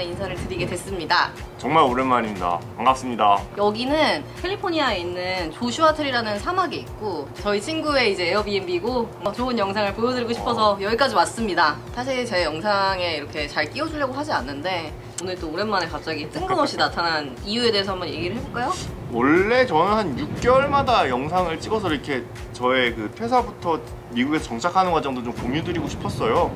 오랜만에 인사를 드리게 됐습니다. 정말 오랜만입니다. 반갑습니다. 여기는 캘리포니아에 있는 조슈아 트리라는 사막에 있고 저희 친구의 이제 에어비앤비고 좋은 영상을 보여드리고 싶어서 여기까지 왔습니다. 사실 제 영상에 이렇게 잘 끼워주려고 하지 않는데 오늘 또 오랜만에 갑자기 뜬금없이 나타난 이유에 대해서 한번 얘기를 해볼까요? 원래 저는 한 6개월마다 영상을 찍어서 이렇게 저의 그 퇴사부터 미국에서 정착하는 과정도 좀 공유드리고 싶었어요.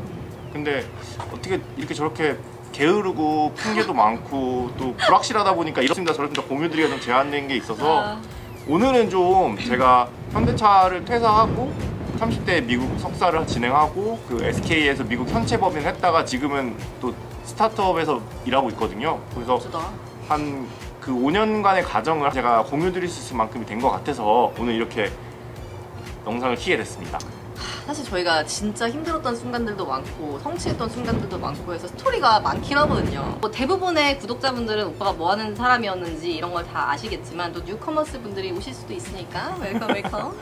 근데 어떻게 이렇게 저렇게 게으르고 핑계도 많고 또 불확실하다 보니까 이렇습니다 저렇습니다 공유드리기가 좀 제한된 게 있어서 오늘은 좀 제가 현대차를 퇴사하고 30대 미국 석사를 진행하고 그 SK에서 미국 현채 법인을 했다가 지금은 또 스타트업에서 일하고 있거든요. 그래서 한 그 5년간의 과정을 제가 공유드릴 수 있을 만큼이 된 것 같아서 오늘 이렇게 영상을 키게 됐습니다. 사실 저희가 진짜 힘들었던 순간들도 많고 성취했던 순간들도 많고 해서 스토리가 많긴 하거든요. 뭐 대부분의 구독자분들은 오빠가 뭐 하는 사람이었는지 이런 걸 다 아시겠지만 또 뉴커머스 분들이 오실 수도 있으니까 웰컴 웰컴.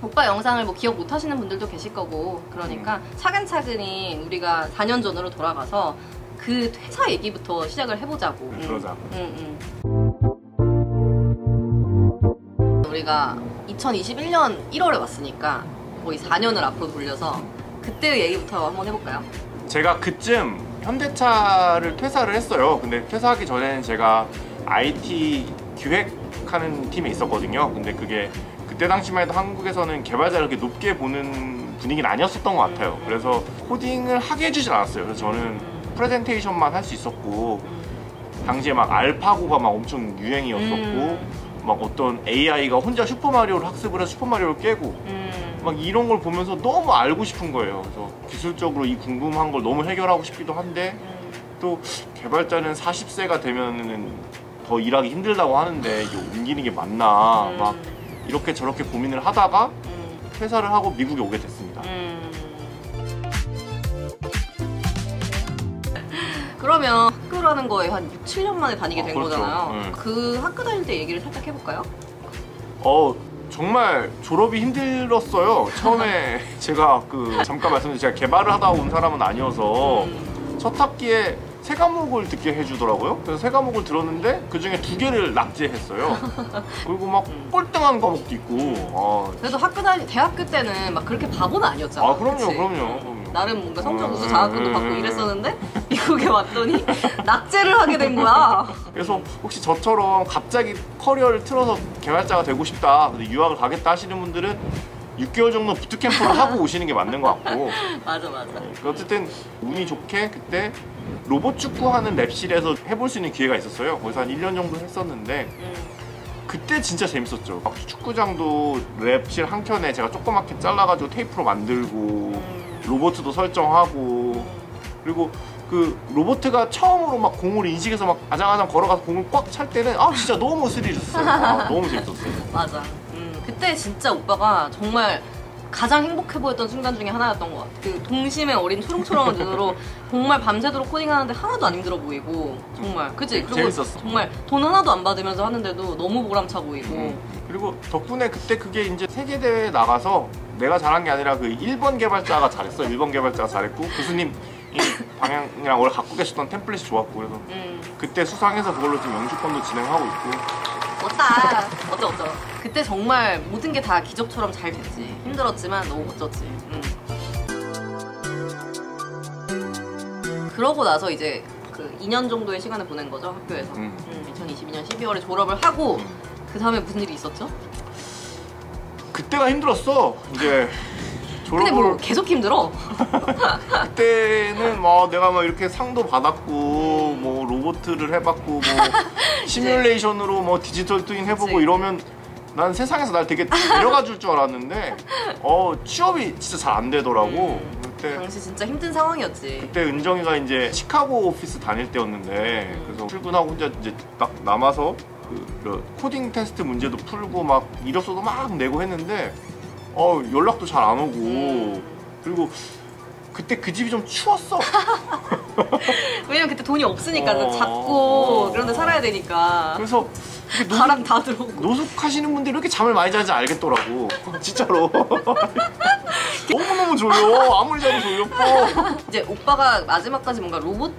오빠 영상을 뭐 기억 못 하시는 분들도 계실 거고 그러니까 차근차근히 우리가 4년 전으로 돌아가서 그 퇴사 얘기부터 시작을 해보자고. 그러자. 우리가 2021년 1월에 왔으니까 거의 4년을 앞으로 돌려서 그때 얘기부터 한번 해볼까요? 제가 그쯤 현대차를 퇴사를 했어요. 근데 퇴사하기 전에는 제가 IT 기획하는 팀에 있었거든요. 근데 그게 그때 당시만 해도 한국에서는 개발자를 그렇게 높게 보는 분위기는 아니었었던 것 같아요. 그래서 코딩을 하게 해주질 않았어요. 그래서 저는 프레젠테이션만 할 수 있었고 당시에 막 알파고가 막 엄청 유행이었었고 막 어떤 AI가 혼자 슈퍼마리오를 학습을 해서 슈퍼마리오를 깨고 막 이런 걸 보면서 너무 알고 싶은 거예요. 그래서 기술적으로 이 궁금한 걸 너무 해결하고 싶기도 한데 또 개발자는 40세가 되면은 더 일하기 힘들다고 하는데 이게 옮기는 게 맞나 막 이렇게 저렇게 고민을 하다가 퇴사를 하고 미국에 오게 됐습니다. 그러면 학교라는 거에 한 6, 7년 만에 다니게 된 그렇죠. 거잖아요. 그 학교 다닐 때 얘기를 살짝 해볼까요? 정말 졸업이 힘들었어요. 처음에 제가 잠깐 말씀드린 제가 개발을 하다 온 사람은 아니어서 첫 학기에 3과목을 듣게 해주더라고요. 그래서 3과목을 들었는데 그 중에 2개를 낙제했어요. 그리고 막 꼴등한 과목도 있고. 그래도 대학교 때는 막 그렇게 바보는 아니었잖아. 그럼요. 나름 뭔가 성적 우수 자격증도 받고 이랬었는데 미국에 왔더니 낙제를 하게 된 거야. 그래서 혹시 저처럼 갑자기 커리어를 틀어서 개발자가 되고 싶다, 근데 유학을 가겠다 하시는 분들은 6개월 정도 부트캠프를 하고 오시는 게 맞는 것 같고. 맞아. 어쨌든 운이 좋게 그때 로봇 축구하는 랩실에서 해볼 수 있는 기회가 있었어요. 거기서 한 1년 정도 했었는데 그때 진짜 재밌었죠. 축구장도 랩실 한 켠에 제가 조그맣게 잘라가지고 테이프로 만들고 로봇도 설정하고 그리고 그 로봇가 처음으로 막 공을 인식해서 막 아장아장 걸어가서 공을 꽉 찰 때는 진짜 너무 스릴이었어요. 너무 재밌었어요. 맞아. 그때 진짜 오빠가 정말 가장 행복해 보였던 순간 중에 하나였던 것 같아. 그 동심의 어린 초롱초롱한 눈으로 정말 밤새도록 코딩하는데 하나도 안 힘들어 보이고 정말 그치? 그리고 재밌었어. 정말 돈 하나도 안 받으면서 하는데도 너무 보람차 보이고 그리고 덕분에 그때 그게 이제 세계대회에 나가서 내가 잘한 게 아니라 그 1번 개발자가 잘했어. 1번 개발자가 잘했고 교수님 이 방향이랑 원래 갖고 계셨던 템플릿이 좋았고 그래서 그때 수상해서 그걸로 지금 영주권도 진행하고 있고. 멋다. 어쩌. 그때 정말 모든 게 다 기적처럼 잘 됐지. 힘들었지만 너무 멋졌지. 그러고 나서 이제 그 2년 정도의 시간을 보낸 거죠, 학교에서. 2022년 12월에 졸업을 하고 그 다음에 무슨 일이 있었죠? 그때가 힘들었어. 이제 졸업을. 근데 뭐 계속 힘들어. 그때는 뭐 내가 막 이렇게 상도 받았고 뭐 로봇을 해봤고 뭐 시뮬레이션으로 뭐 디지털 트윈 해보고 이러면 난 세상에서 날 되게 데려가 줄 줄 알았는데 취업이 진짜 잘 안 되더라고. 그때 당시 진짜 힘든 상황이었지. 그때 은정이가 이제 시카고 오피스 다닐 때였는데 그래서 출근하고 혼자 이제 딱 남아서 그 코딩 테스트 문제도 풀고 막 이력서도 막 내고 했는데 연락도 잘 안 오고 그리고 그때 그 집이 좀 추웠어. 왜냐면 그때 돈이 없으니까 작고 그런 데 살아야 되니까. 그래서 바람 다 들어오고. 노숙하시는 분들이 이렇게 잠을 많이 자는지 알겠더라고. 진짜로. 너무너무 졸려. 아무리 자도 졸렸고. 이제 오빠가 마지막까지 뭔가 로봇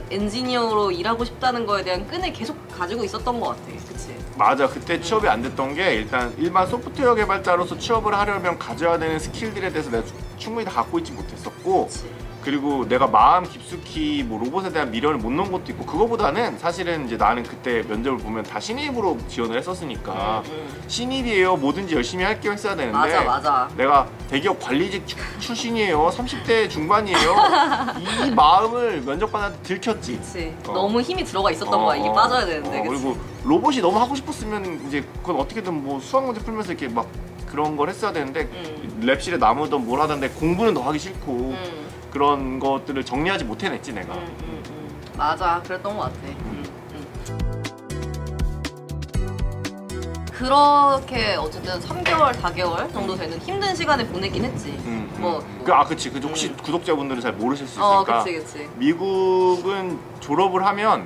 엔지니어로 일하고 싶다는 거에 대한 끈을 계속 가지고 있었던 것 같아. 그치? 맞아. 그때 취업이 안 됐던 게 일단 일반 소프트웨어 개발자로서 취업을 하려면 가져야 되는 스킬들에 대해서 내가 충분히 다 갖고 있지 못했었고, 그치. 그리고 내가 마음 깊숙이 뭐 로봇에 대한 미련을 못 놓은 것도 있고, 그거보다는 사실은 이제 나는 그때 면접을 보면 다 신입으로 지원을 했었으니까 신입이에요, 뭐든지 열심히 할게요 했어야 되는데, 맞아. 내가 대기업 관리직 출신이에요, 30대 중반이에요, 이 마음을 면접관한테 들켰지. 그치. 너무 힘이 들어가 있었던 거야. 이게 빠져야 되는데. 그치? 그리고 로봇이 너무 하고 싶었으면 이제 그건 어떻게든 뭐 수학 문제 풀면서 이렇게 막 그런 걸 했어야 되는데, 랩실에 나무든 뭘 하던데 공부는 더 하기 싫고 그런 것들을 정리하지 못해냈지 내가. 맞아, 그랬던 것 같아. 그렇게 어쨌든 3개월, 4개월 정도 되는 힘든 시간을 보내긴 했지. 그치. 그 혹시 구독자분들은 잘 모르실 수 있으니까. 그치. 미국은 졸업을 하면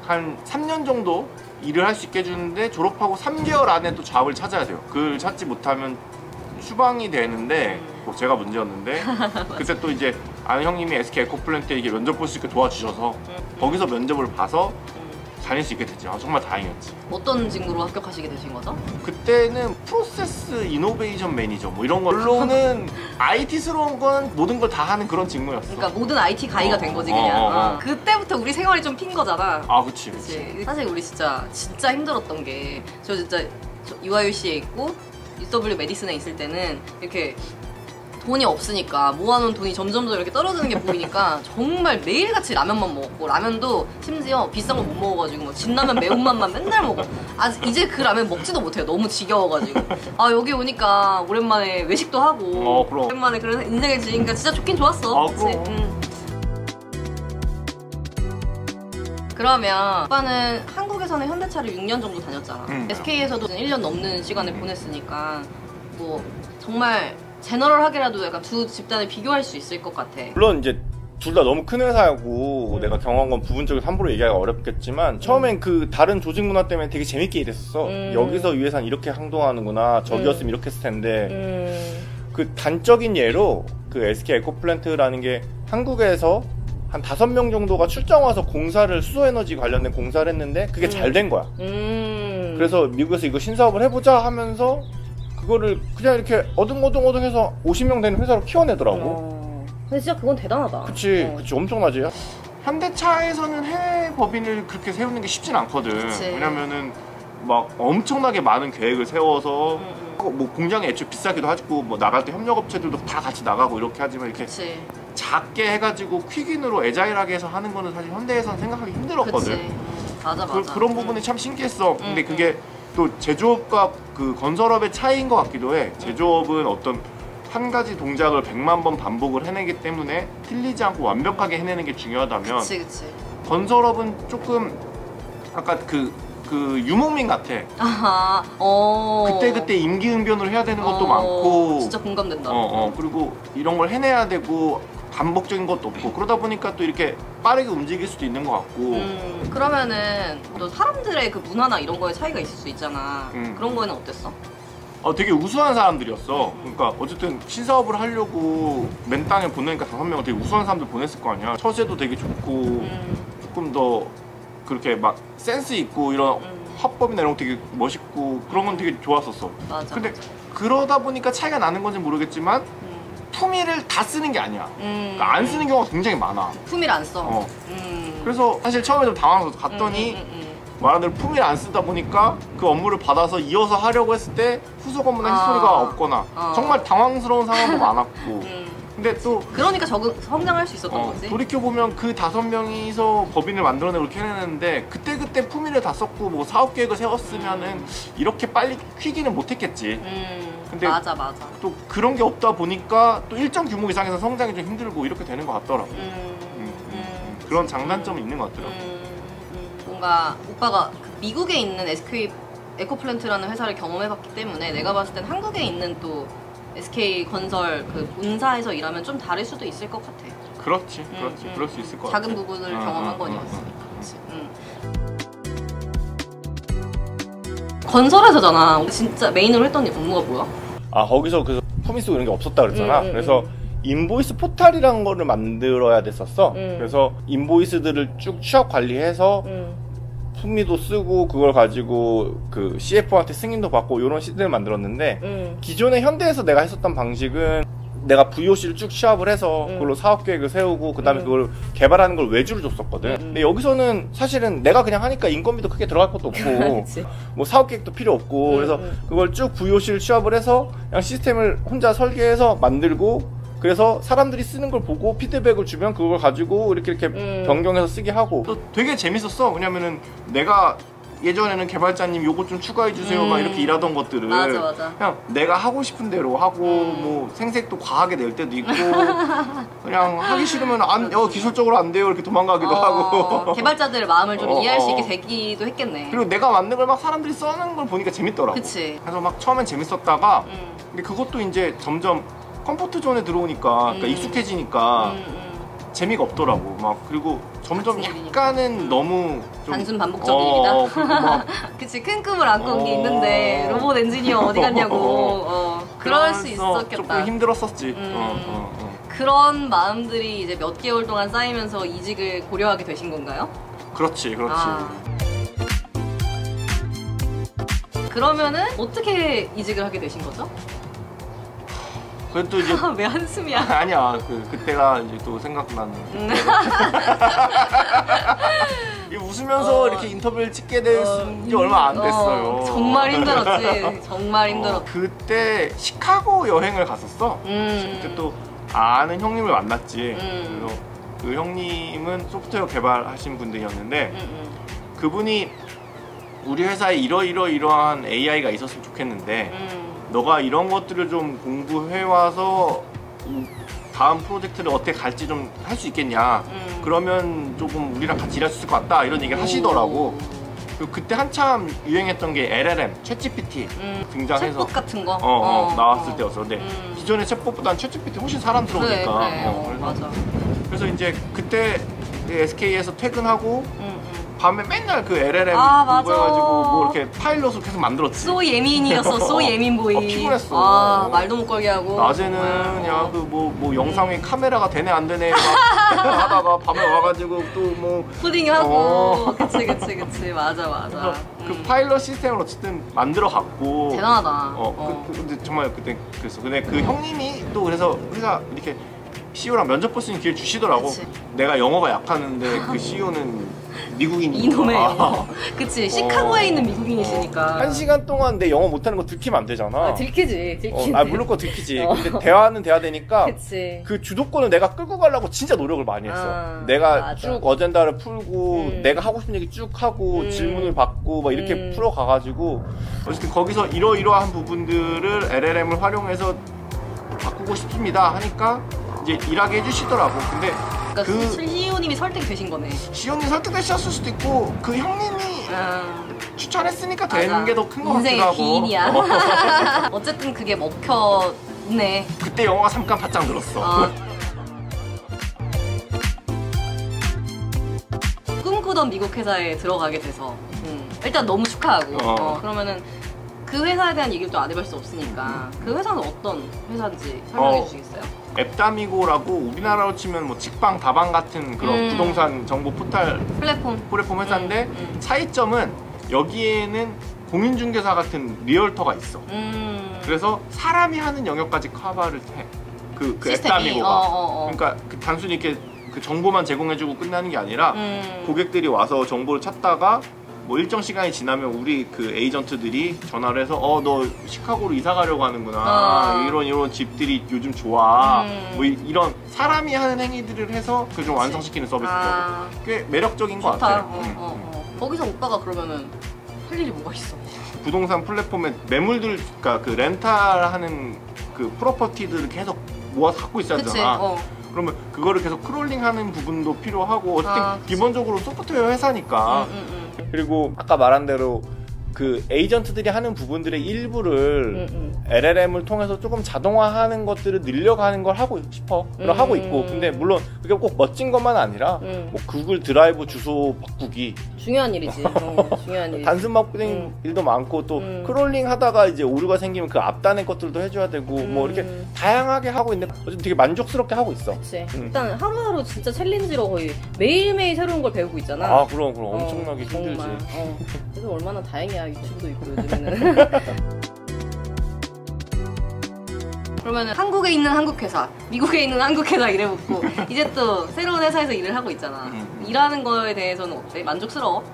한 3년 정도 일을 할 수 있게 해주는데, 졸업하고 3개월 안에 또 잡을 찾아야 돼요. 그걸 찾지 못하면 추방이 되는데, 뭐 제가 문제였는데 그때 또 이제 아는 형님이 SK 에코플랜트에 이게 면접 볼 수 있게 도와주셔서 거기서 면접을 봐서 다닐 수 있게 됐지. 정말 다행이었지. 어떤 직무로 합격하시게 되신 거죠? 그때는 프로세스 이노베이션 매니저 뭐 이런 걸로는 IT스러운 건 모든 걸 다 하는 그런 직무였어. 그러니까 모든 IT 가이가 된 거지 그냥. 그때부터 우리 생활이 좀 핀 거잖아. 그치. 사실 우리 진짜 힘들었던 게, 저 진짜 UIUC에 있고 UW 메디슨에 있을 때는 이렇게 돈이 없으니까 모아놓은 돈이 점점 이렇게 떨어지는 게 보이니까 정말 매일같이 라면만 먹었고, 라면도 심지어 비싼 거 못 먹어가지고 뭐 진라면 매운맛만 맨날 먹어. 이제 그 라면 먹지도 못해요. 너무 지겨워가지고. 여기 오니까 오랜만에 외식도 하고 그럼. 오랜만에 그런 인생을 지니까 진짜 좋긴 좋았어. 그치? 그러면 오빠는 한국에서는 현대차를 6년 정도 다녔잖아. SK에서도 1년 넘는 시간을 보냈으니까 뭐 정말 제너럴하게라도 약간 두 집단을 비교할 수 있을 것 같아. 물론 이제 둘 다 너무 큰 회사고 내가 경험한 건 부분적으로 함부로 얘기하기가 어렵겠지만, 처음엔 그 다른 조직 문화 때문에 되게 재밌게 일했었어. 여기서 이 회사는 이렇게 행동하는구나, 저기였으면 이렇게 했을 텐데. 그 단적인 예로 그 SK 에코플랜트라는 게 한국에서 한 5명 정도가 출장 와서 공사를, 수소에너지 관련된 공사를 했는데 그게 잘 된 거야. 그래서 미국에서 이거 신사업을 해보자 하면서 그거를 그냥 이렇게 어둥어둥해서 50명 되는 회사로 키워내더라고. 근데 진짜 그건 대단하다. 그치. 엄청나지. 현대차에서는 해외 법인을 그렇게 세우는 게 쉽진 않거든. 그치. 왜냐면은 막 엄청나게 많은 계획을 세워서 뭐 공장이 애초에 비싸기도 하고, 뭐 나갈 때 협력업체들도 다 같이 나가고 이렇게 하지만, 이렇게 그치. 작게 해가지고 퀵인으로 애자일하게 해서 하는 거는 사실 현대에서는 생각하기 힘들었거든. 그치. 맞아. 그런 부분이 참 신기했어. 근데 그게 또 제조업과 그 건설업의 차이인 것 같기도 해. 제조업은 어떤 한 가지 동작을 100만 번 반복을 해내기 때문에 틀리지 않고 완벽하게 해내는 게 중요하다면, 그치. 건설업은 조금 아까 그 유목민 같아. 그때 임기응변을 해야 되는 것도 많고, 진짜 공감된다. 그리고 이런 걸 해내야 되고 반복적인 것도 없고, 그러다 보니까 또 이렇게 빠르게 움직일 수도 있는 것 같고. 그러면은 또 사람들의 그 문화나 이런 거에 차이가 있을 수 있잖아. 그런 거에는 어땠어? 되게 우수한 사람들이었어. 그러니까 어쨌든 신사업을 하려고 맨 땅에 보내니까 5명은 되게 우수한 사람들 보냈을 거 아니야. 처세도 되게 좋고 조금 더 그렇게 막 센스 있고 이런 화법이나 이런 거 되게 멋있고 그런 건 되게 좋았었어. 근데 그러다 보니까 차이가 나는 건지 모르겠지만 품위를 다 쓰는 게 아니야. 그러니까 안 쓰는 경우가 굉장히 많아. 품위를 안 써. 그래서 사실 처음에 좀 당황해서 갔더니 말한 대로 품위를 안 쓰다 보니까 그 업무를 받아서 이어서 하려고 했을 때 후속 업무나 히스토리가 없거나 정말 당황스러운 상황도 많았고. 근데 또 그러니까 성장할 수 있었던 거지. 돌이켜보면 그 5명이서 법인을 만들어내고 이렇게 해내는데, 그때 품위를 다 썼고 뭐 사업 계획을 세웠으면은 이렇게 빨리 퀴기는 못했겠지. 근데 맞아. 또 그런 게 없다 보니까 또 일정 규모 이상에서 성장이 좀 힘들고 이렇게 되는 것 같더라고. 그런 장단점이 있는 것 같더라고. 뭔가 오빠가 미국에 있는 SK 에코플랜트라는 회사를 경험해봤기 때문에 내가 봤을 땐 한국에 있는 또 SK 건설 그 본사에서 일하면 좀 다를 수도 있을 것 같아. 그렇지. 그럴 수 있을 것 같아. 작은 부분을 경험한 거니까. 건설회사잖아. 진짜 메인으로 했던 업무가 뭐야? 거기서 그래서 포미스 이런 게 없었다 그랬잖아. 그래서 인보이스 포탈이라는 거를 만들어야 됐었어. 그래서 인보이스들을 쭉 취업 관리해서 품위도 쓰고 그걸 가지고 그 CFO한테 승인도 받고 이런 시스템을 만들었는데 기존에 현대에서 내가 했었던 방식은 내가 VOC를 쭉 취합을 해서 그걸로 사업 계획을 세우고 그 다음에 그걸 개발하는 걸 외주를 줬었거든. 근데 여기서는 사실은 내가 그냥 하니까 인건비도 크게 들어갈 것도 없고 뭐 사업 계획도 필요 없고 그래서 그걸 쭉 VOC를 취합을 해서 그냥 시스템을 혼자 설계해서 만들고 그래서 사람들이 쓰는 걸 보고 피드백을 주면 그걸 가지고 이렇게 변경해서 쓰게 하고 또 되게 재밌었어. 왜냐면은 내가 예전에는 개발자님 요거 좀 추가해주세요 막 이렇게 일하던 것들을 맞아. 그냥 내가 하고 싶은 대로 하고 뭐 생색도 과하게 낼 때도 있고 그냥 하기 싫으면 기술적으로 안 돼요 이렇게 도망가기도 하고 개발자들의 마음을 좀 이해할 수 있게 되기도 했겠네. 그리고 내가 만든 걸 막 사람들이 써는 걸 보니까 재밌더라고. 그치. 그래서 막 처음엔 재밌었다가 근데 그것도 이제 점점 컴포트 존에 들어오니까 그러니까 익숙해지니까 재미가 없더라고. 막 그리고 점점 약간은 너무 좀 단순 반복적인 일이다. 그치, 큰 꿈을 안고 온 게 있는데 로봇 엔지니어 어디 갔냐고. 그럴 수 있었겠다. 조금 힘들었었지. 그런 마음들이 이제 몇 개월 동안 쌓이면서 이직을 고려하게 되신 건가요? 그렇지. 그러면은 어떻게 이직을 하게 되신 거죠? 그래도 이제 왜 한숨이야? 아니야. 그때가 이제 또 생각나는. 웃으면서 이렇게 인터뷰를 찍게 된 지 얼마 안 됐어요. 정말 힘들었지. 정말 힘들었. 그때 시카고 여행을 갔었어. 그때 또 아는 형님을 만났지. 그래서 그 형님은 소프트웨어 개발하신 분들이었는데 그분이 우리 회사에 이러한 AI가 있었으면 좋겠는데 너가 이런 것들을 좀 공부해와서 다음 프로젝트를 어떻게 갈지 좀 할 수 있겠냐. 그러면 조금 우리랑 같이 일할 수 있을 것 같다 이런 얘기를 하시더라고. 그리고 그때 한참 유행했던 게 LLM, 챗GPT 등장해서 챗봇 같은 거 나왔을 때였어. 근데 기존의 챗봇보다는 챗GPT 훨씬 사람스러우니까. 그래. 맞아. 그래서 이제 그때 SK에서 퇴근하고 밤에 맨날 그 LLM 공부해가지고 뭐 이렇게 파일럿을 계속 만들었지. 소 예민이었어. 소 예민보이. 피곤했어. 말도 못 걸게 하고. 낮에는 야 그 뭐 영상에 카메라가 되네 안 되네 막 하다가 밤에 와가지고 또 뭐 코딩하고. 그치. 맞아. 그 파일럿 시스템을 어쨌든 만들어 갖고. 대단하다. 근데 정말 그때 그랬어. 근데 그 형님이 또 그래서 우리가 이렇게 CEO랑 면접 볼 수 있는 기회를 주시더라고. 그치. 내가 영어가 약하는데 그 CEO는 미국인이니까. 이놈의 영어. 그치, 시카고에 있는 미국인이시니까. 1시간 동안 내 영어 못하는 거 들키면 안 되잖아. 들키지. 물론 그거 들키지. 근데 대화는 돼야 되니까. 그치. 그 주도권을 내가 끌고 가려고 진짜 노력을 많이 했어. 내가 쭉 어젠다를 풀고 내가 하고 싶은 얘기 쭉 하고 질문을 받고 막 이렇게 풀어가가지고 어쨌든 거기서 이러이러한 부분들을 LLM을 활용해서 바꾸고 싶습니다 하니까 이제 일하게 해주시더라고. 근데 그러니까 CEO님이 설득되신 거네. CEO님 설득되셨을 수도 있고 그 형님이 추천했으니까 되는 게 더 큰 것 같기도 하고. 인생의 기인이야. 어쨌든 그게 먹혔네. 그때 영어가 잠깐 바짝 늘었어. 꿈꾸던 미국 회사에 들어가게 돼서 일단 너무 축하하고 그러면은 그 회사에 대한 얘기를 또 안 해볼 수 없으니까 그 회사는 어떤 회사인지 설명해 주시겠어요? 앱다미고라고 우리나라로 치면 뭐 직방, 다방 같은 그런 부동산 정보 포탈 플랫폼 회사인데 차이점은 여기에는 공인중개사 같은 리얼터가 있어. 그래서 사람이 하는 영역까지 커버를 해. 그 앱다미고가. 그러니까 단순히 이렇게 그 정보만 제공해주고 끝나는 게 아니라 고객들이 와서 정보를 찾다가 뭐 일정 시간이 지나면 우리 그 에이전트들이 전화를 해서 너 시카고로 이사 가려고 하는구나. 이런 집들이 요즘 좋아. 뭐 이런 사람이 하는 행위들을 해서 그걸 좀 완성시키는 서비스죠. 꽤 매력적인 것 같아. 거기서 오빠가 그러면은 할 일이 뭐가 있어? 부동산 플랫폼에 매물들, 그러니까 그 렌탈하는 그 프로퍼티들을 계속 모아서 갖고 있어야 되잖아. 그러면 그거를 계속 크롤링하는 부분도 필요하고 어쨌든 기본적으로 소프트웨어 회사니까. 그리고 아까 말한 대로 그 에이전트들이 하는 부분들의 일부를 LLM을 통해서 조금 자동화하는 것들을 늘려가는 걸 하고 싶어. 하고 있고. 근데 물론 그게 꼭 멋진 것만 아니라 뭐 구글 드라이브 주소 바꾸기. 중요한 일이지. 중요한 일. 단순 바꾸는 일도 많고 또 크롤링 하다가 이제 오류가 생기면 그 앞단의 것들도 해줘야 되고 뭐 이렇게 다양하게 하고 있는데 어쨌든 되게 만족스럽게 하고 있어. 그치. 일단 하루하루 진짜 챌린지로 거의 매일매일 새로운 걸 배우고 있잖아. 아 그럼 엄청나게 힘들지. 정말. 그래서 얼마나 다행이야. 유튜브도 있고 요즘에는. 그러면은 한국에 있는 한국 회사, 미국에 있는 한국 회사 일해봤고 이제 또 새로운 회사에서 일을 하고 있잖아. 일하는 거에 대해서는 어때? 만족스러워?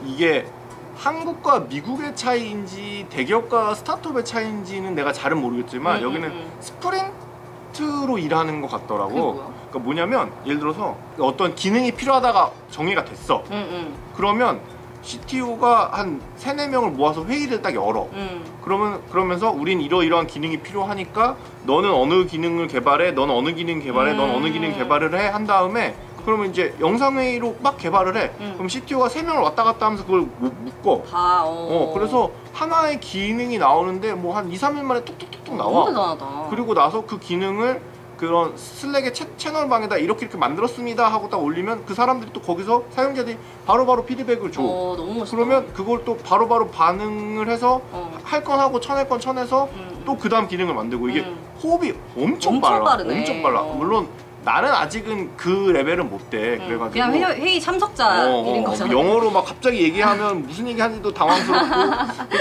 이게 한국과 미국의 차이인지 대기업과 스타트업의 차이인지는 내가 잘은 모르겠지만 여기는 스프린트로 일하는 것 같더라고. 그게 뭐야? 그러니까 뭐냐면 예를 들어서 어떤 기능이 필요하다가 정의가 됐어. 그러면 CTO가 한 3, 4명을 모아서 회의를 딱 열어. 그러면서 우린 이러이러한 기능이 필요하니까 너는 어느 기능을 개발해, 너는 어느 기능 개발해, 넌 어느 기능 개발을 해 한 다음에 그러면 이제 영상회의로 막 개발을 해. 그럼 CTO가 3명을 왔다 갔다 하면서 그걸 묶어. 그래서 하나의 기능이 나오는데 뭐 한 2, 3일 만에 뚝뚝뚝뚝 나와. 대단하다. 그리고 나서 그 기능을 그런 슬랙의 채널방에다 이렇게 만들었습니다 하고 딱 올리면 그 사람들이 또 거기서 사용자들이 바로바로 피드백을 줘. 너무 멋있다. 그러면 그걸 또 바로바로 반응을 해서 할 건 하고 쳐낼 건 쳐내서 또 그 다음 기능을 만들고 이게 호흡이 엄청 빨라. 빠르네. 엄청 빨라. 물론 나는 아직은 그 레벨은 못 돼. 그래가지고 그냥 회의 참석자 일인 거잖아. 영어로 막 갑자기 얘기하면 무슨 얘기하는지도 당황스럽고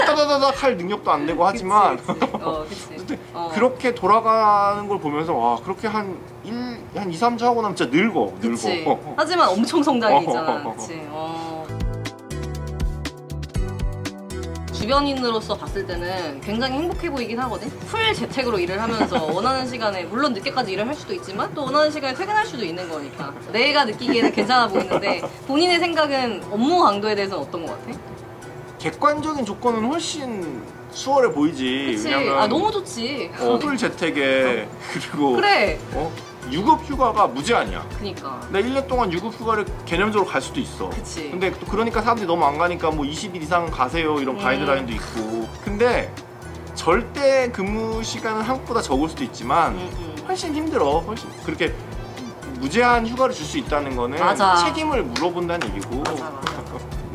따다다닥 할 능력도 안 되고 하지만 그치. 그렇게 돌아가는 걸 보면서 와 그렇게 한 2, 3주 하고 나면 진짜 늙어. 그치. 하지만 엄청 성장이 있잖아. 그치. 주변인으로서 봤을 때는 굉장히 행복해 보이긴 하거든. 풀 재택으로 일을 하면서 원하는 시간에 물론 늦게까지 일을 할 수도 있지만 또 원하는 시간에 퇴근할 수도 있는 거니까 내가 느끼기에는 괜찮아 보이는데 본인의 생각은 업무 강도에 대해서는 어떤 것 같아? 객관적인 조건은 훨씬 수월해 보이지. 그치. 왜냐면 너무 좋지. 풀 재택에 그리고 그래. 유급 휴가가 무제한이야. 그니까. 나 1년 동안 유급 휴가를 개념적으로 갈 수도 있어. 그치. 근데 또 그러니까 사람들이 너무 안 가니까 뭐 20일 이상 가세요 이런 가이드라인도 있고. 근데 절대 근무 시간은 한국보다 적을 수도 있지만 훨씬 힘들어. 훨씬 그렇게 무제한 휴가를 줄 수 있다는 거는 맞아. 책임을 물어본다는 얘기고. 맞아.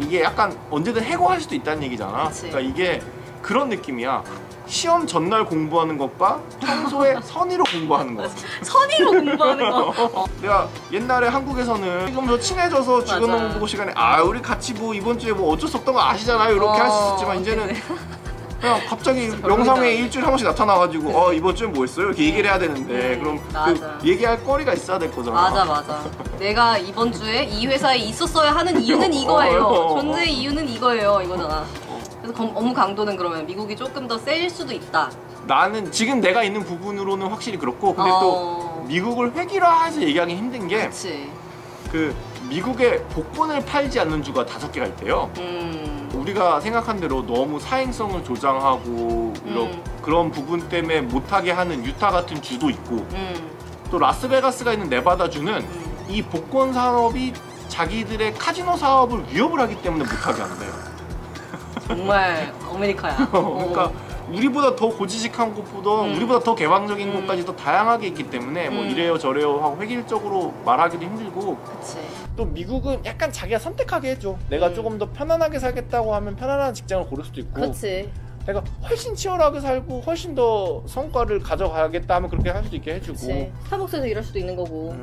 이게 약간 언제든 해고할 수도 있다는 얘기잖아. 그치. 그러니까 이게 그런 느낌이야. 시험 전날 공부하는 것과 평소에 선의로 공부하는 것. 선의로 공부하는 거. 내가 옛날에 한국에서는 지금 더 친해져서 주간 업무 보고 시간에 우리 같이 뭐 이번 주에 뭐 어쩔 수 없던 거 아시잖아요 이렇게 할 수 있었지만 이제는 그냥 갑자기 영상에 일주일에 한 번씩 나타나가지고 이번 주에 뭐 했어요? 이렇게 얘기를 해야 되는데 그럼 그 얘기할 거리가 있어야 될 거잖아. 맞아. 내가 이번 주에 이 회사에 있었어야 하는 이유는 이거예요. 존재의 이유는 이거예요. 이거잖아. 그래서 업무 강도는 그러면 미국이 조금 더 셀 수도 있다. 나는 지금 내가 있는 부분으로는 확실히 그렇고 근데 또 미국을 획일화해서 얘기하기 힘든 게 그치. 그 미국의 복권을 팔지 않는 주가 5개가 있대요. 우리가 생각한 대로 너무 사행성을 조장하고 그런 부분 때문에 못하게 하는 유타 같은 주도 있고 또 라스베가스가 있는 네바다 주는 이 복권 산업이 자기들의 카지노 사업을 위협을 하기 때문에 못하게 한대요. 정말 아메리카야. 그러니까 우리보다 더 고지식한 곳보다 우리보다 더 개방적인 곳까지 더 다양하게 있기 때문에 뭐 이래요 저래요 하고 획일적으로 말하기도 힘들고. 그치. 또 미국은 약간 자기가 선택하게 해줘. 내가 조금 더 편안하게 살겠다고 하면 편안한 직장을 고를 수도 있고 그치. 내가 훨씬 치열하게 살고 훨씬 더 성과를 가져가야겠다 하면 그렇게 할 수도 있게 해주고. 그치. 스타벅스에서 일할 수도 있는 거고.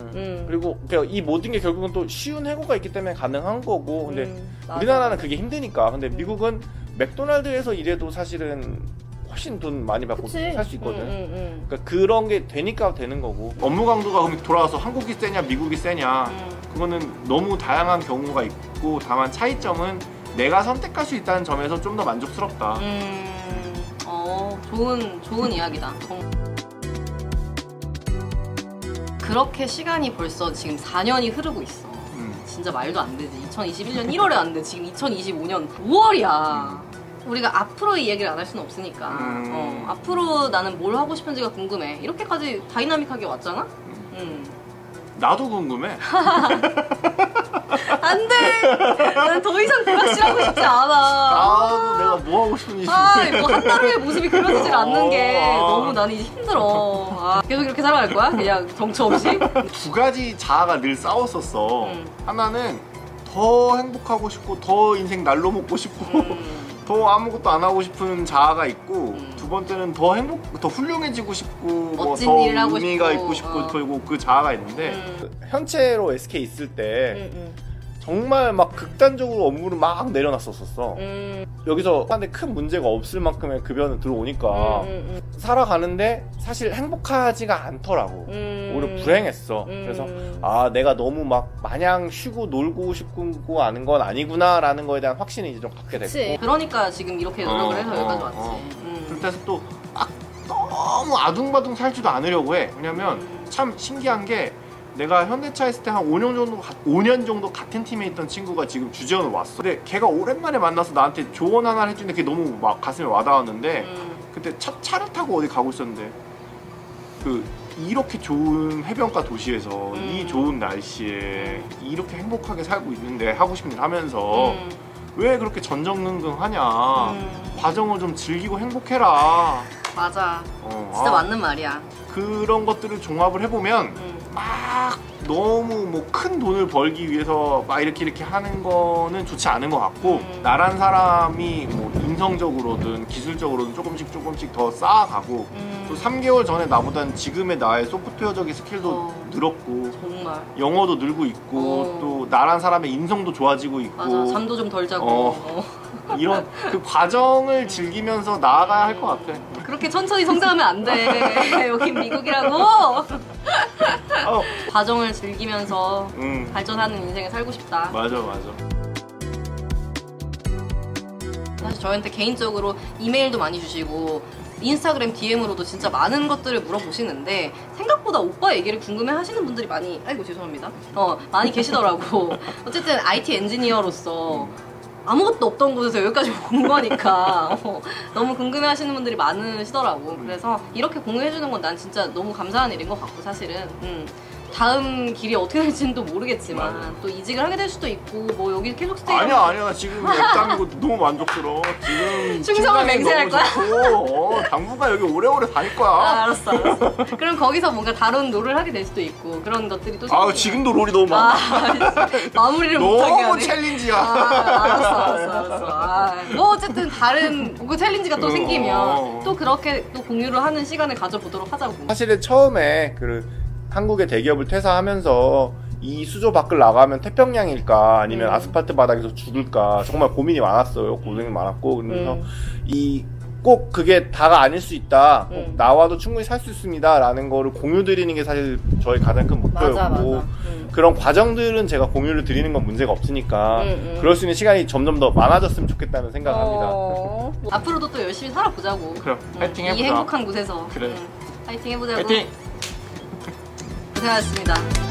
그리고 이 모든 게 결국은 또 쉬운 해고가 있기 때문에 가능한 거고. 근데 맞아. 우리나라는 그게 힘드니까. 근데 미국은 맥도날드에서 일해도 사실은 훨씬 돈 많이 받고 살 수 있거든. 그러니까 그런 게 되니까 되는 거고. 업무 강도가 그럼 돌아와서 한국이 세냐 미국이 세냐 그거는 너무 다양한 경우가 있고 다만 차이점은 내가 선택할 수 있다는 점에서 좀 더 만족스럽다. 좋은 이야기다. 그렇게 시간이 벌써 지금 4년이 흐르고 있어. 진짜 말도 안 되지. 2021년 1월에 왔는데 지금 2025년 5월이야. 우리가 앞으로 이 얘기를 안 할 수는 없으니까 앞으로 나는 뭘 하고 싶은지가 궁금해. 이렇게까지 다이나믹하게 왔잖아? 나도 궁금해. 안 돼! 난 더 이상 불확실하고 싶지 않아. 나도 내가 뭐 하고 싶은지. 뭐 한 달 후의 모습이 그려지질 않는 게 너무 나는 이제 힘들어. 계속 이렇게 살아갈 거야? 그냥 정처 없이? 두 가지 자아가 늘 싸웠었어. 하나는 더 행복하고 싶고 더 인생 날로 먹고 싶고 더 아무것도 안 하고 싶은 자아가 있고 두 번째는 더 훌륭해지고 싶고 멋진 뭐 더 일을 하고 의미가 싶고. 있고 싶고 그리고 그 자아가 있는데 현채로 SK 있을 때 정말 막 극단적으로 업무를 막 내려놨었어. 여기서 한데 큰 문제가 없을 만큼의 급여는 들어오니까 살아가는데 사실 행복하지가 않더라고. 오히려 불행했어. 그래서 아 내가 너무 막 마냥 쉬고 놀고 싶고 하는 건 아니구나라는 거에 대한 확신이 이제 좀 갖게 됐고. 그치. 그러니까 지금 이렇게 노력을 해서 여기까지 왔지. 그래서 또 막 너무 아둥바둥 살지도 않으려고 해. 왜냐면 참 신기한 게 내가 현대차 있을 때 한 5년 정도 같은 팀에 있던 친구가 지금 주재원으로 왔어. 근데 걔가 오랜만에 만나서 나한테 조언 하나를 해주는데 그게 너무 막 가슴에 와닿았는데 그때 차를 타고 어디 가고 있었는데 이렇게 좋은 해변가 도시에서 이 좋은 날씨에 이렇게 행복하게 살고 있는데 하고 싶은 일 하면서 왜 그렇게 전전긍긍하냐. 과정을 좀 즐기고 행복해라. 맞아. 진짜 맞는 말이야. 그런 것들을 종합을 해보면 막 너무 뭐 큰 돈을 벌기 위해서 막 이렇게 하는 거는 좋지 않은 것 같고 나란 사람이 뭐 인성적으로든 기술적으로든 조금씩 더 쌓아가고 또 3개월 전에 나보단 지금의 나의 소프트웨어적인 스킬도 늘었고 정말 영어도 늘고 있고 또 나란 사람의 인성도 좋아지고 있고 맞아. 잠도 좀 덜 자고 이런 그 과정을 즐기면서 나아가야 할 것 같아. 그렇게 천천히 성장하면 안 돼. 여긴 미국이라고. 과정을 즐기면서 발전하는 인생을 살고 싶다. 맞아. 사실 저한테 개인적으로 이메일도 많이 주시고 인스타그램 DM으로도 진짜 많은 것들을 물어보시는데 생각보다 오빠 얘기를 궁금해 하시는 분들이 많이 죄송합니다. 많이 계시더라고. 어쨌든 IT 엔지니어로서 아무것도 없던 곳에서 여기까지 온 거니까 너무 궁금해 하시는 분들이 많으시더라고. 그래서 이렇게 공유해주는 건 난 진짜 너무 감사한 일인 것 같고 사실은 다음 길이 어떻게 될지는 또 모르겠지만 맞아. 또 이직을 하게 될 수도 있고 뭐 여기 계속 스테이 아니야 지금 앱담이고 너무 만족스러워. 지금 충성을 맹세할 거야? 당분간 여기 오래오래 다닐 거야. 알았어. 그럼 거기서 뭔가 다른 롤을 하게 될 수도 있고 그런 것들이 또 생기면 지금도 롤이 너무 많아. 마무리를 못하게 하네. 너무 챌린지야. 알았어. 뭐 어쨌든 다른 그 챌린지가 또 생기면 또 그렇게 또 공유를 하는 시간을 가져보도록 하자고. 사실은 처음에 한국의 대기업을 퇴사하면서 이 수조 밖을 나가면 태평양일까 아니면 아스팔트 바닥에서 죽을까 정말 고민이 많았어요. 고생이 많았고 그래서 꼭 그게 다가 아닐 수 있다. 꼭 나와도 충분히 살 수 있습니다. 라는 거를 공유 드리는 게 사실 저희 가장 큰 목표였고 그런 과정들은 제가 공유를 드리는 건 문제가 없으니까 그럴 수 있는 시간이 점점 더 많아졌으면 좋겠다는 생각합니다. 앞으로도 또 열심히 살아보자고. 그럼 파이팅 해보자. 이 행복한 곳에서. 그래. 파이팅 해보자고. 파이팅. 고생하셨습니다.